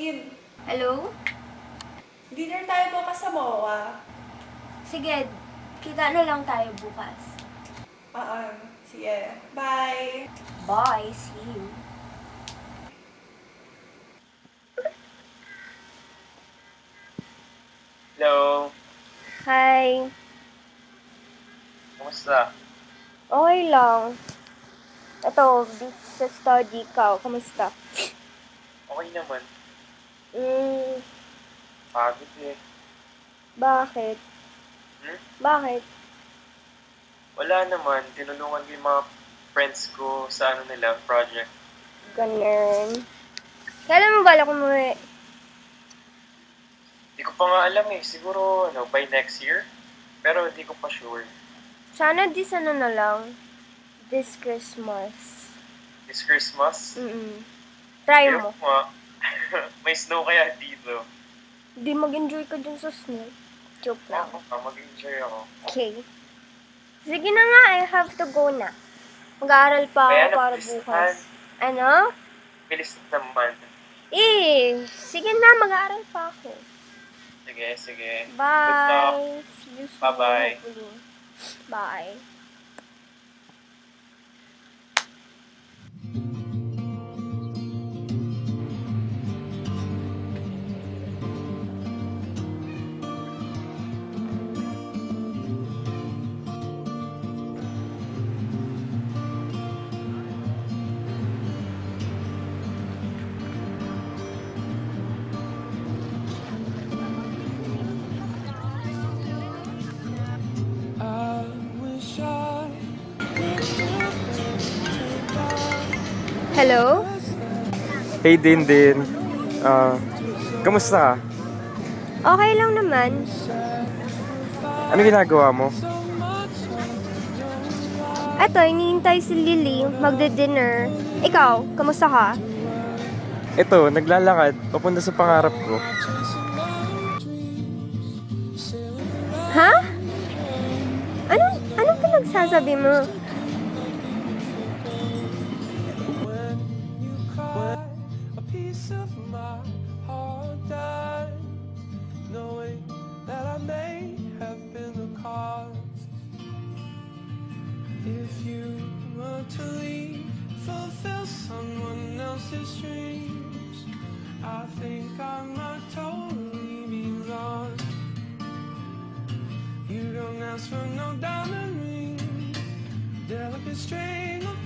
Tin. Hello? Dinner tayo bukas sa MOA. Sige, kita na lang tayo bukas. Sige. Bye! Bye, see you. Hello, Hi. kumusta? Okay lang. Ito, busy sa study ka. Kamusta? Okay naman. Hmm, Pagod eh. bakit? Hmm? Bakit? Wala naman. Tinulungan ko yung mga friends ko sa ano nila, project. Ganun. Kailan mo balak umuwi? Hindi ko pa nga alam eh. Siguro by next year. Pero hindi ko pa sure. Sana this ano na lang. This Christmas. This Christmas? Try Ayun mo. nga. May snow kaya dito. Di mag-enjoy ka dun sa snow. Joke lang. Mag-enjoy ako. Okay. Sige na nga, I have to go na. Mag-aaral pa ako Kaya para nabilis bukas. naman. Ano? Bilis naman. Sige na, mag-aaral pa ako. Sige. Good luck. Bye! See you soon. Bye-bye. Hopefully. Bye. Hello? Hey Din. Kamusta ka? Okay lang naman. Ano ginagawa mo? Eto, iniintay si Lily magde-dinner. Ikaw, kamusta ka? Ito, naglalakad papunta sa pangarap ko. Ha? Anong pinagsasabi mo? A piece of my heart died, knowing that I may have been the cause. If you were to leave, fulfill someone else's dreams, I think I might totally be lost. You don't ask for no diamond ring, delicate string of